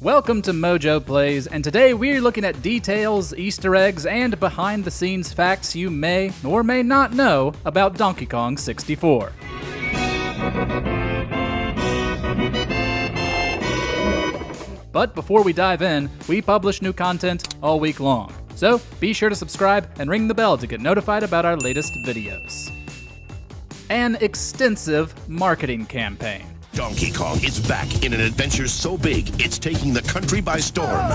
Welcome to MojoPlays, and today we're looking at details, Easter eggs, and behind-the-scenes facts you may or may not know about Donkey Kong 64. But before we dive in, we publish new content all week long, so be sure to subscribe and ring the bell to get notified about our latest videos. An extensive marketing campaign. Donkey Kong is back in an adventure so big, it's taking the country by storm.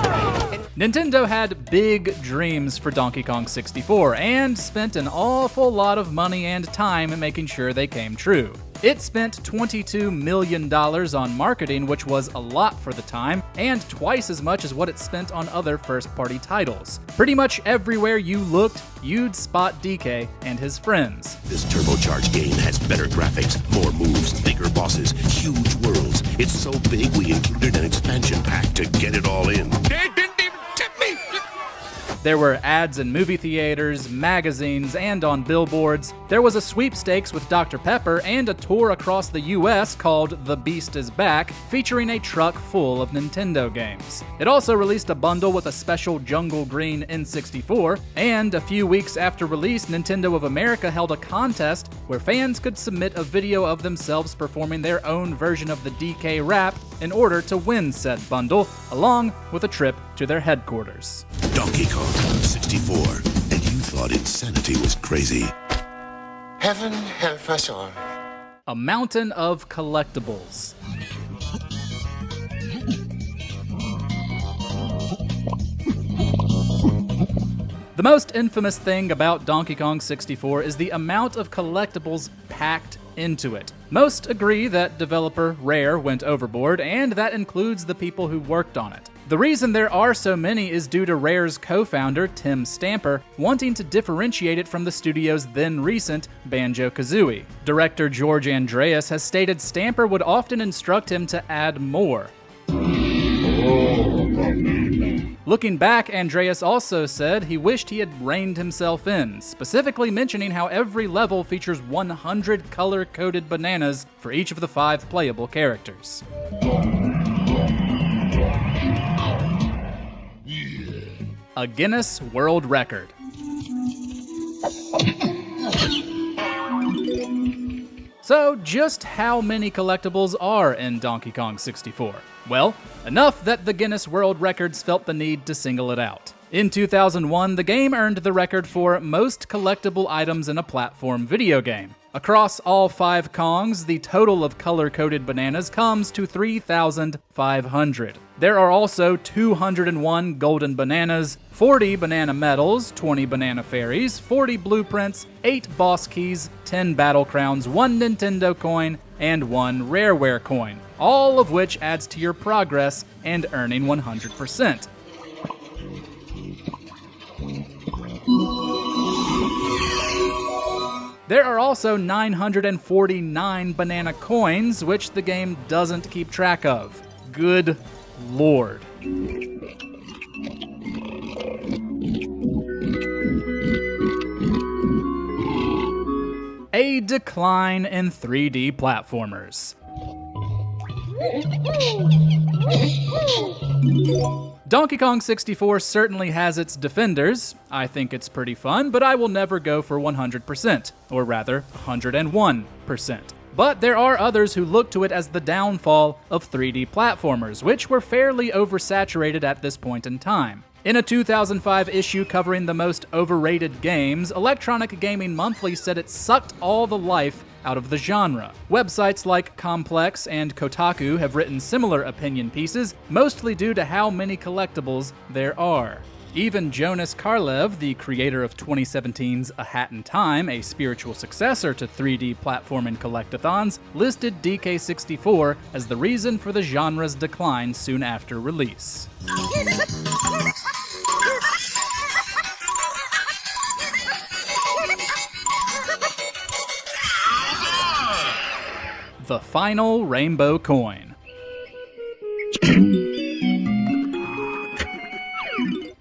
Nintendo had big dreams for Donkey Kong 64 and spent an awful lot of money and time making sure they came true. It spent $22 million on marketing, which was a lot for the time, and twice as much as what it spent on other first-party titles. Pretty much everywhere you looked, you'd spot DK and his friends. This turbocharged game has better graphics, more moves, bigger bosses, huge worlds. It's so big we included an expansion pack to get it all in. They didn't even tip me! There were ads in movie theaters, magazines, and on billboards. There was a sweepstakes with Dr. Pepper and a tour across the US called The Beast is Back, featuring a truck full of Nintendo games. It also released a bundle with a special Jungle Green N64, and a few weeks after release, Nintendo of America held a contest where fans could submit a video of themselves performing their own version of the DK rap in order to win said bundle, along with a trip to their headquarters. Donkey Kong 64, and you thought insanity was crazy. Heaven help us all. A Mountain of Collectibles. The most infamous thing about Donkey Kong 64 is the amount of collectibles packed into it. Most agree that developer Rare went overboard, and that includes the people who worked on it. The reason there are so many is due to Rare's co-founder, Tim Stamper, wanting to differentiate it from the studio's then-recent Banjo-Kazooie. Director George Andreas has stated Stamper would often instruct him to add more. Looking back, Andreas also said he wished he had reined himself in, specifically mentioning how every level features 100 color-coded bananas for each of the 5 playable characters. A Guinness World Record. So, just how many collectibles are in Donkey Kong 64? Well, enough that the Guinness World Records felt the need to single it out. In 2001, the game earned the record for most collectible items in a platform video game. Across all 5 Kongs, the total of color-coded bananas comes to 3,500. There are also 201 golden bananas, 40 banana medals, 20 banana fairies, 40 blueprints, 8 boss keys, 10 battle crowns, 1 Nintendo coin, and 1 Rareware coin, all of which adds to your progress and earning 100%. There are also 949 banana coins, which the game doesn't keep track of. Good Lord. A decline in 3D platformers. Donkey Kong 64 certainly has its defenders. I think it's pretty fun, but I will never go for 100%, or rather, 101%. But there are others who look to it as the downfall of 3D platformers, which were fairly oversaturated at this point in time. In a 2005 issue covering the most overrated games, Electronic Gaming Monthly said it sucked all the life out of the genre. Websites like Complex and Kotaku have written similar opinion pieces, mostly due to how many collectibles there are. Even Jonas Karlev, the creator of 2017's A Hat in Time, a spiritual successor to 3D platforming collectathons, listed DK64 as the reason for the genre's decline soon after release. The final rainbow coin.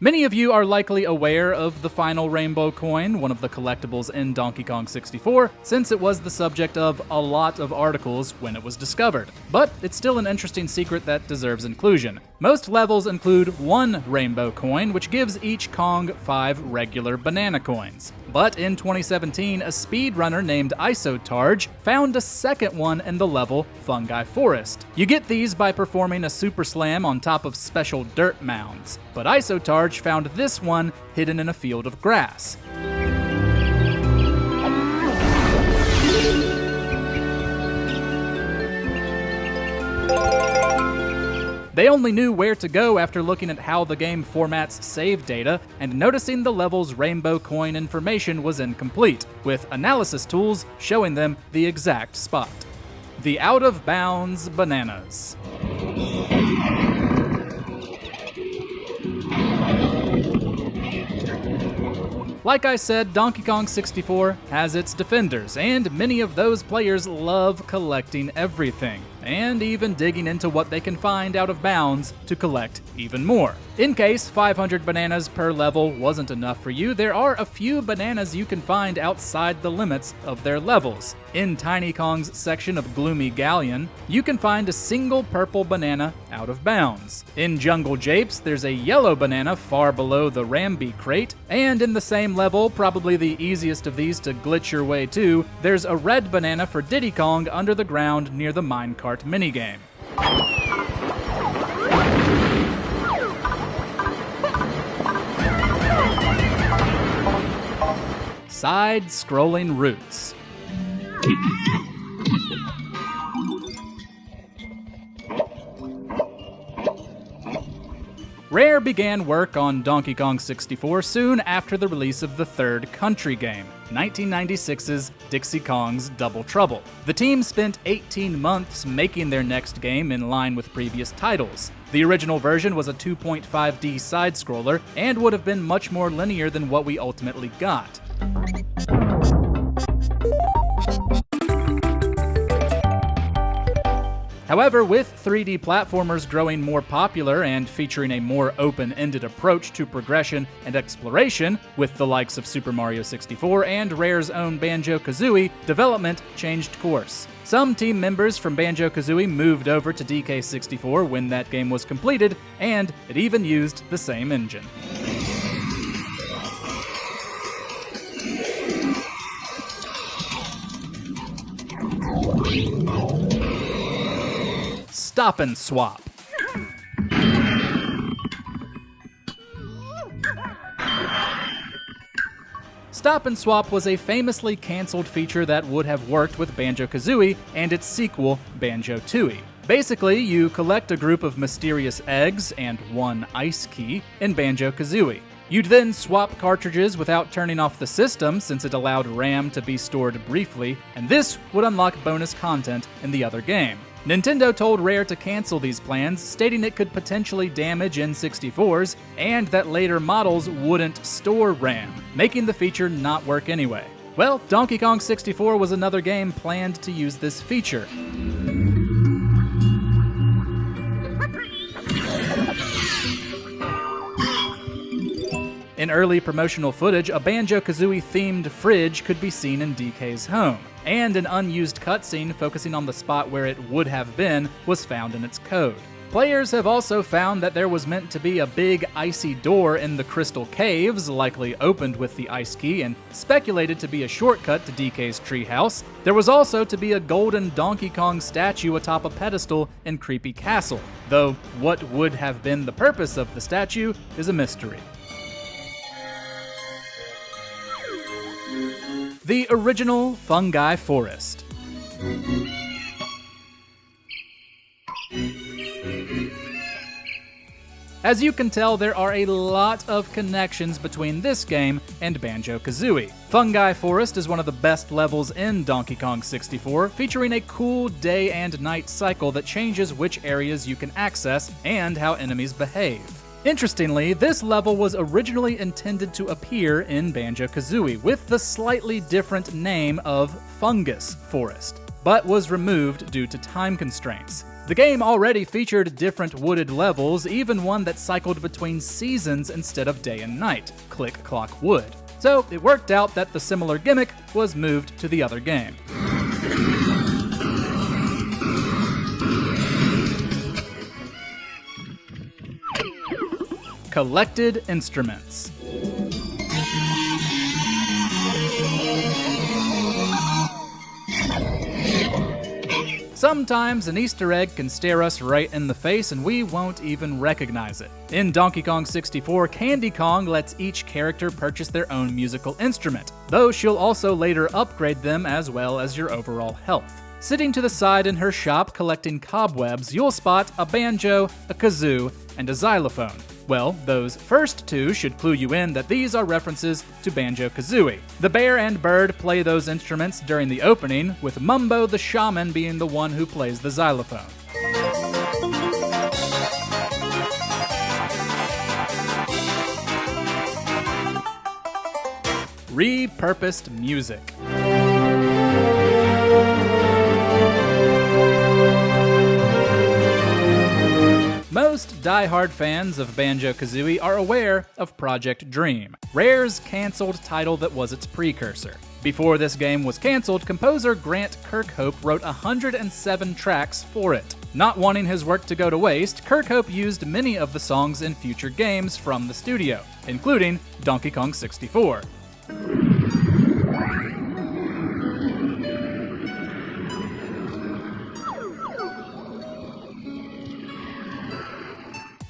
Many of you are likely aware of the final rainbow coin, one of the collectibles in Donkey Kong 64, since it was the subject of a lot of articles when it was discovered. But it's still an interesting secret that deserves inclusion. Most levels include one rainbow coin, which gives each Kong 5 regular banana coins. But in 2017, a speedrunner named Isotarge found a second one in the level Fungi Forest. You get these by performing a super slam on top of special dirt mounds. But Isotarge found this one hidden in a field of grass. They only knew where to go after looking at how the game formats save data and noticing the level's rainbow coin information was incomplete, with analysis tools showing them the exact spot. The out-of-bounds bananas. Like I said, Donkey Kong 64 has its defenders, and many of those players love collecting everything, and even digging into what they can find out of bounds to collect even more. In case 500 bananas per level wasn't enough for you, there are a few bananas you can find outside the limits of their levels. In Tiny Kong's section of Gloomy Galleon, you can find a single purple banana out of bounds. In Jungle Japes, there's a yellow banana far below the Rambi crate, and in the same level, probably the easiest of these to glitch your way to, there's a red banana for Diddy Kong under the ground near the minecart minigame. Side-scrolling routes. Rare began work on Donkey Kong 64 soon after the release of the third country game, 1996's Dixie Kong's Double Trouble. The team spent 18 months making their next game in line with previous titles. The original version was a 2.5D side-scroller and would have been much more linear than what we ultimately got. However, with 3D platformers growing more popular and featuring a more open-ended approach to progression and exploration, with the likes of Super Mario 64 and Rare's own Banjo-Kazooie, development changed course. Some team members from Banjo-Kazooie moved over to DK64 when that game was completed, and it even used the same engine. Stop and Swap. Stop and Swap was a famously canceled feature that would have worked with Banjo-Kazooie and its sequel, Banjo-Tooie. Basically, you collect a group of mysterious eggs and one ice key in Banjo-Kazooie. You'd then swap cartridges without turning off the system since it allowed RAM to be stored briefly, and this would unlock bonus content in the other game. Nintendo told Rare to cancel these plans, stating it could potentially damage N64s and that later models wouldn't store RAM, making the feature not work anyway. Well, Donkey Kong 64 was another game planned to use this feature. In early promotional footage, a Banjo-Kazooie themed fridge could be seen in DK's home, and an unused cutscene focusing on the spot where it would have been was found in its code. Players have also found that there was meant to be a big icy door in the Crystal Caves, likely opened with the ice key and speculated to be a shortcut to DK's treehouse. There was also to be a golden Donkey Kong statue atop a pedestal in Creepy Castle, though what would have been the purpose of the statue is a mystery. The original Fungi Forest. As you can tell, there are a lot of connections between this game and Banjo-Kazooie. Fungi Forest is one of the best levels in Donkey Kong 64, featuring a cool day and night cycle that changes which areas you can access and how enemies behave. Interestingly, this level was originally intended to appear in Banjo-Kazooie with the slightly different name of Fungus Forest, but was removed due to time constraints. The game already featured different wooded levels, even one that cycled between seasons instead of day and night, Click Clock Wood. So it worked out that the similar gimmick was moved to the other game. Collected instruments. Sometimes an Easter egg can stare us right in the face and we won't even recognize it. In Donkey Kong 64, Candy Kong lets each character purchase their own musical instrument, though she'll also later upgrade them as well as your overall health. Sitting to the side in her shop collecting cobwebs, you'll spot a banjo, a kazoo, and a xylophone. Well, those first two should clue you in that these are references to Banjo-Kazooie. The bear and bird play those instruments during the opening, with Mumbo the shaman being the one who plays the xylophone. Repurposed music. Most die-hard fans of Banjo-Kazooie are aware of Project Dream, Rare's cancelled title that was its precursor. Before this game was cancelled, composer Grant Kirkhope wrote 107 tracks for it. Not wanting his work to go to waste, Kirkhope used many of the songs in future games from the studio, including Donkey Kong 64.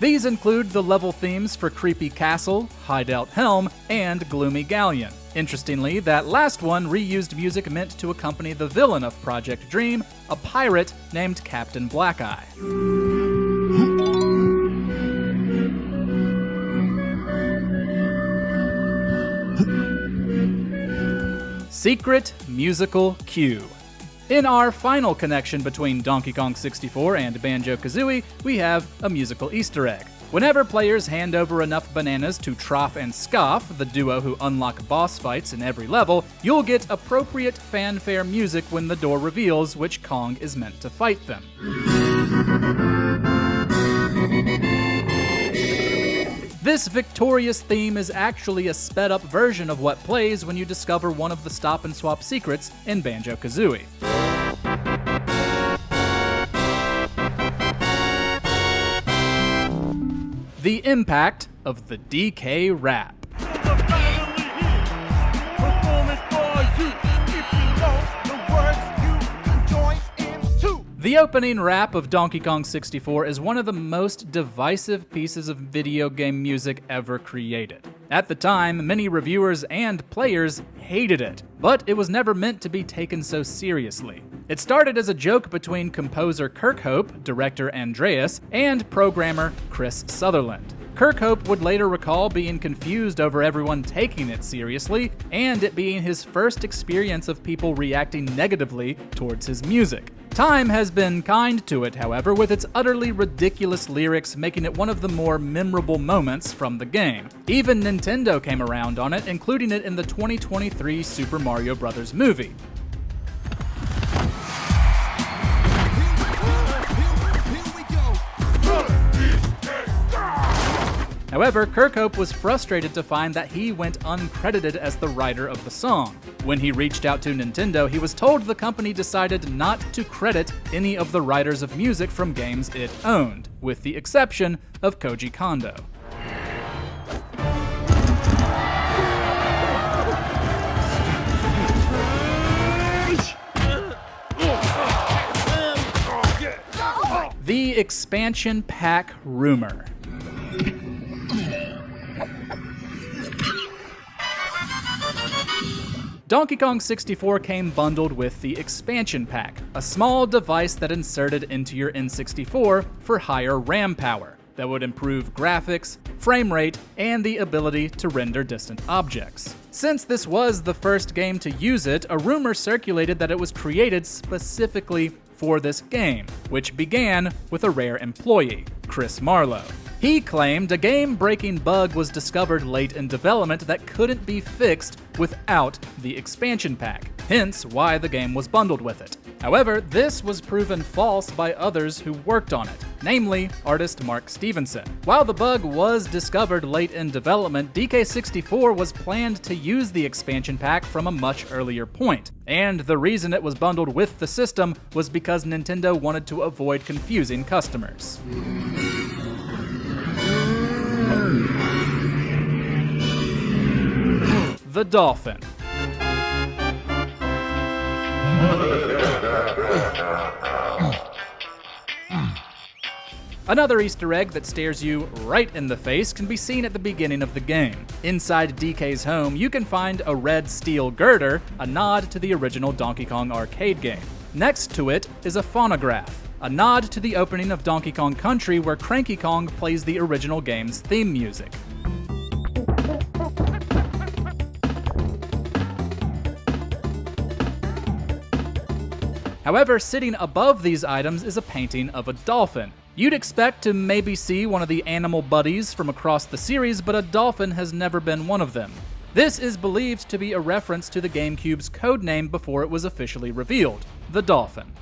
These include the level themes for Creepy Castle, Hideout Helm, and Gloomy Galleon. Interestingly, that last one reused music meant to accompany the villain of Project Dream, a pirate named Captain Blackeye. Secret musical cue. In our final connection between Donkey Kong 64 and Banjo-Kazooie, we have a musical Easter egg. Whenever players hand over enough bananas to Troff and Scoff, the duo who unlock boss fights in every level, you'll get appropriate fanfare music when the door reveals which Kong is meant to fight them. This victorious theme is actually a sped-up version of what plays when you discover one of the stop-and-swap secrets in Banjo-Kazooie. The impact of the DK rap. The opening rap of Donkey Kong 64 is one of the most divisive pieces of video game music ever created. At the time, many reviewers and players hated it, but it was never meant to be taken so seriously. It started as a joke between composer Kirkhope, director Andreas, and programmer Chris Sutherland. Kirkhope would later recall being confused over everyone taking it seriously, and it being his first experience of people reacting negatively towards his music. Time has been kind to it, however, with its utterly ridiculous lyrics making it one of the more memorable moments from the game. Even Nintendo came around on it, including it in the 2023 Super Mario Bros. Movie. However, Kirkhope was frustrated to find that he went uncredited as the writer of the song. When he reached out to Nintendo, he was told the company decided not to credit any of the writers of music from games it owned, with the exception of Koji Kondo. The Expansion Pak rumor. Donkey Kong 64 came bundled with the Expansion Pak, a small device that inserted into your N64 for higher RAM power that would improve graphics, frame rate, and the ability to render distant objects. Since this was the first game to use it, a rumor circulated that it was created specifically for this game, which began with a Rare employee, Chris Marlowe. He claimed a game-breaking bug was discovered late in development that couldn't be fixed without the expansion pack, hence why the game was bundled with it. However, this was proven false by others who worked on it, namely artist Mark Stevenson. While the bug was discovered late in development, DK64 was planned to use the expansion pack from a much earlier point, and the reason it was bundled with the system was because Nintendo wanted to avoid confusing customers. The Dolphin. Another Easter egg that stares you right in the face can be seen at the beginning of the game. Inside DK's home, you can find a red steel girder, a nod to the original Donkey Kong arcade game. Next to it is a phonograph, a nod to the opening of Donkey Kong Country where Cranky Kong plays the original game's theme music. However, sitting above these items is a painting of a dolphin. You'd expect to maybe see one of the animal buddies from across the series, but a dolphin has never been one of them. This is believed to be a reference to the GameCube's codename before it was officially revealed, the Dolphin.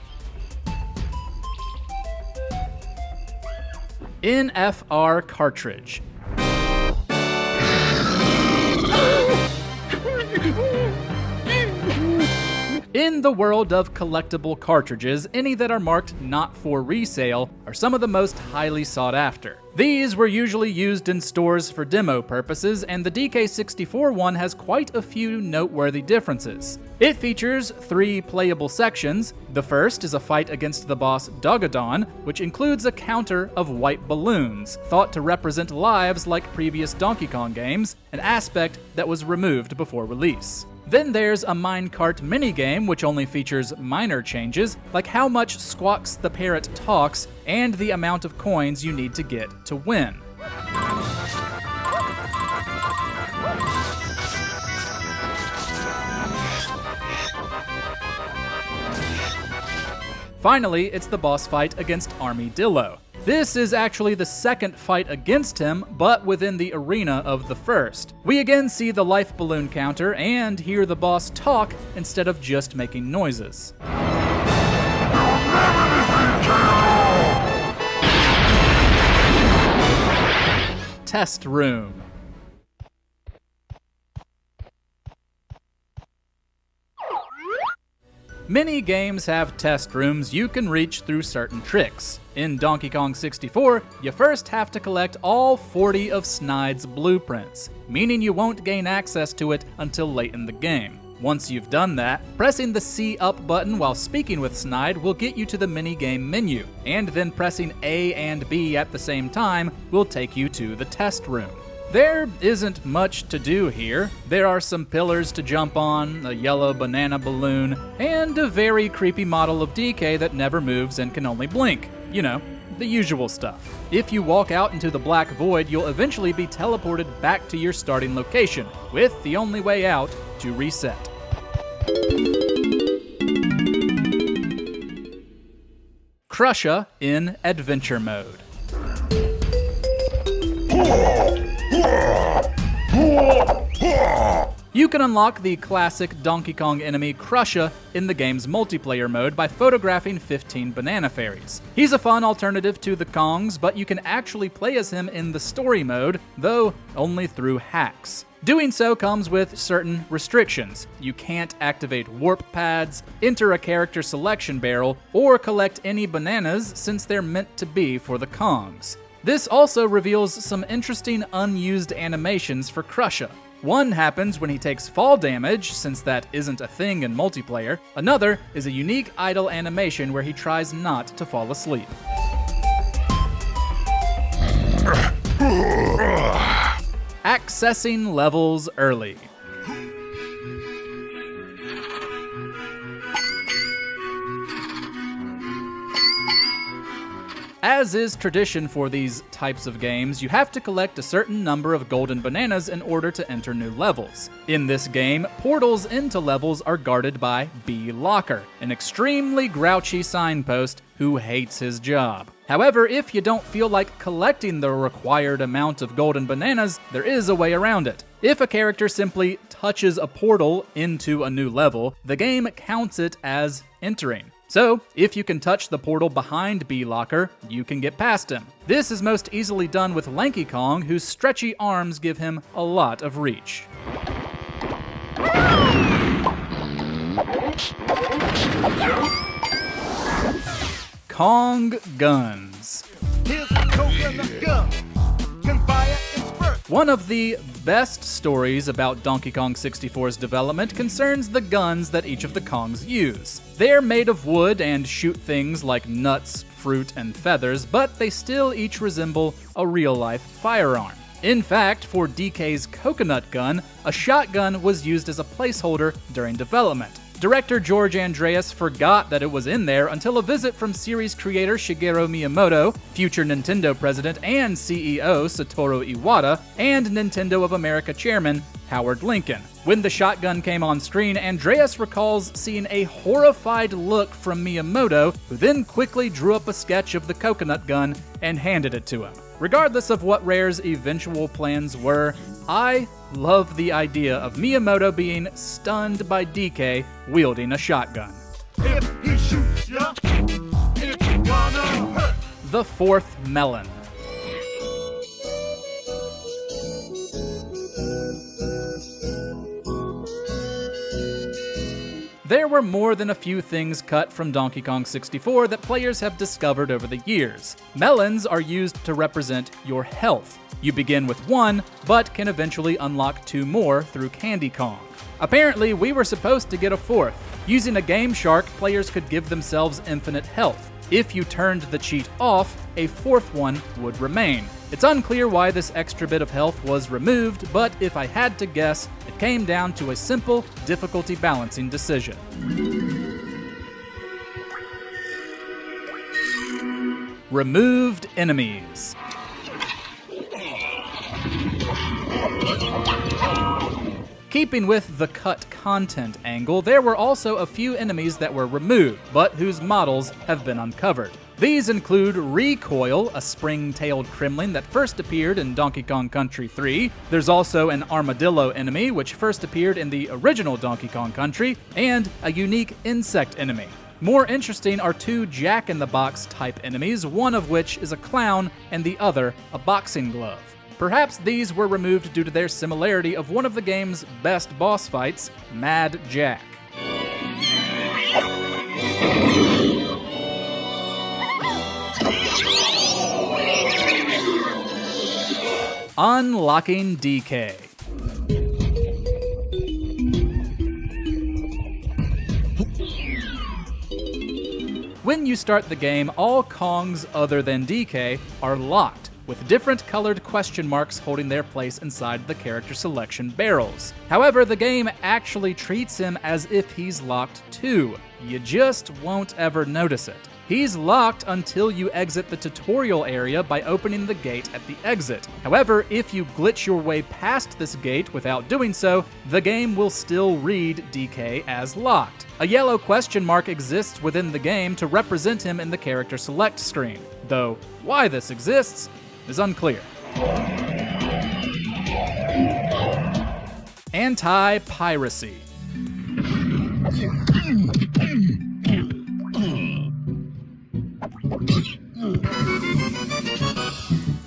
NFR cartridge. In the world of collectible cartridges, any that are marked not for resale are some of the most highly sought after. These were usually used in stores for demo purposes, and the DK64 one has quite a few noteworthy differences. It features 3 playable sections. The first is a fight against the boss Dogadon, which includes a counter of white balloons, thought to represent lives like previous Donkey Kong games, an aspect that was removed before release. Then there's a minecart minigame which only features minor changes, like how much Squawks the Parrot talks and the amount of coins you need to get to win. Finally, it's the boss fight against Armadillo. This is actually the second fight against him, but within the arena of the first. We again see the life balloon counter and hear the boss talk instead of just making noises. Test room. Many games have test rooms you can reach through certain tricks. In Donkey Kong 64, you first have to collect all 40 of Snide's blueprints, meaning you won't gain access to it until late in the game. Once you've done that, pressing the C up button while speaking with Snide will get you to the minigame menu, and then pressing A and B at the same time will take you to the test room. There isn't much to do here. There are some pillars to jump on, a yellow banana balloon, and a very creepy model of DK that never moves and can only blink. You know, the usual stuff. If you walk out into the black void, you'll eventually be teleported back to your starting location, with the only way out to reset. Crushia in adventure mode. You can unlock the classic Donkey Kong enemy Crushia in the game's multiplayer mode by photographing 15 banana fairies. He's a fun alternative to the Kongs, but you can actually play as him in the story mode, though only through hacks. Doing so comes with certain restrictions. You can't activate warp pads, enter a character selection barrel, or collect any bananas since they're meant to be for the Kongs. This also reveals some interesting unused animations for Crushia. One happens when he takes fall damage, since that isn't a thing in multiplayer. Another is a unique idle animation where he tries not to fall asleep. Accessing levels early. As is tradition for these types of games, you have to collect a certain number of golden bananas in order to enter new levels. In this game, portals into levels are guarded by B. Locker, an extremely grouchy signpost who hates his job. However, if you don't feel like collecting the required amount of golden bananas, there is a way around it. If a character simply touches a portal into a new level, the game counts it as entering. So, if you can touch the portal behind B-Locker, you can get past him. This is most easily done with Lanky Kong, whose stretchy arms give him a lot of reach. Kong Guns. One of the best stories about Donkey Kong 64's development concerns the guns that each of the Kongs use. They're made of wood and shoot things like nuts, fruit, and feathers, but they still each resemble a real-life firearm. In fact, for DK's coconut gun, a shotgun was used as a placeholder during development. Director George Andreas forgot that it was in there until a visit from series creator Shigeru Miyamoto, future Nintendo president and CEO Satoru Iwata, and Nintendo of America chairman Howard Lincoln. When the shotgun came on screen, Andreas recalls seeing a horrified look from Miyamoto, who then quickly drew up a sketch of the coconut gun and handed it to him. Regardless of what Rare's eventual plans were, I love the idea of Miyamoto being stunned by DK wielding a shotgun. If he shoots ya, it's gonna hurt. The Fourth Melon. There were more than a few things cut from Donkey Kong 64 that players have discovered over the years. Melons are used to represent your health. You begin with one, but can eventually unlock two more through Candy Kong. Apparently, we were supposed to get a fourth. Using a Game Shark, players could give themselves infinite health. If you turned the cheat off, a fourth one would remain. It's unclear why this extra bit of health was removed, but if I had to guess, it came down to a simple difficulty balancing decision. Removed enemies. Keeping with the cut content angle, there were also a few enemies that were removed, but whose models have been uncovered. These include Recoil, a spring-tailed Kremlin that first appeared in Donkey Kong Country 3. There's also an armadillo enemy, which first appeared in the original Donkey Kong Country, and a unique insect enemy. More interesting are two Jack-in-the-Box type enemies, one of which is a clown and the other a boxing glove. Perhaps these were removed due to their similarity of one of the game's best boss fights, Mad Jack. Unlocking DK. When you start the game, all Kongs other than DK are locked, with different colored question marks holding their place inside the character selection barrels. However, the game actually treats him as if he's locked too. You just won't ever notice it. He's locked until you exit the tutorial area by opening the gate at the exit. However, if you glitch your way past this gate without doing so, the game will still read DK as locked. A yellow question mark exists within the game to represent him in the character select screen, though why this exists is unclear. Anti-piracy.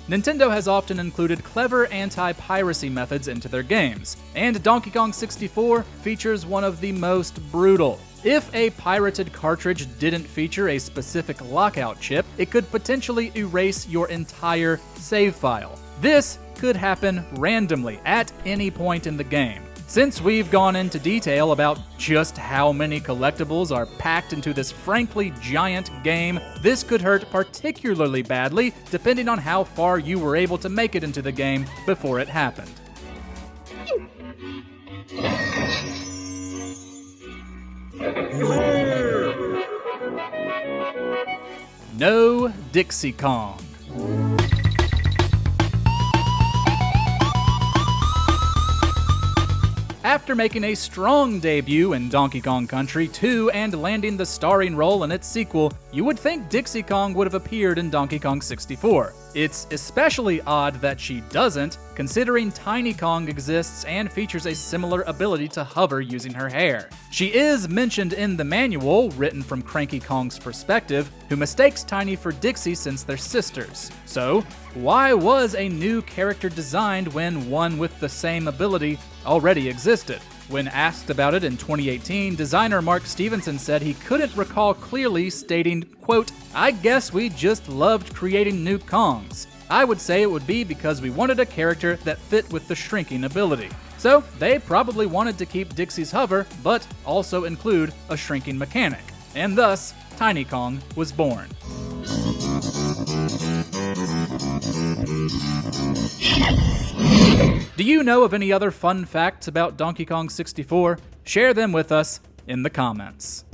Nintendo has often included clever anti-piracy methods into their games, and Donkey Kong 64 features one of the most brutal. If a pirated cartridge didn't feature a specific lockout chip, it could potentially erase your entire save file. This could happen randomly at any point in the game. Since we've gone into detail about just how many collectibles are packed into this frankly giant game, this could hurt particularly badly depending on how far you were able to make it into the game before it happened. No Dixie Kong. After making a strong debut in Donkey Kong Country 2 and landing the starring role in its sequel, you would think Dixie Kong would have appeared in Donkey Kong 64. It's especially odd that she doesn't, considering Tiny Kong exists and features a similar ability to hover using her hair. She is mentioned in the manual, written from Cranky Kong's perspective, who mistakes Tiny for Dixie since they're sisters. So, why was a new character designed when one with the same ability already existed? When asked about it in 2018, designer Mark Stevenson said he couldn't recall clearly, stating, quote, "I guess we just loved creating new Kongs. I would say it would be because we wanted a character that fit with the shrinking ability." So they probably wanted to keep Dixie's hover, but also include a shrinking mechanic. And thus, Tiny Kong was born. Do you know of any other fun facts about Donkey Kong 64? Share them with us in the comments.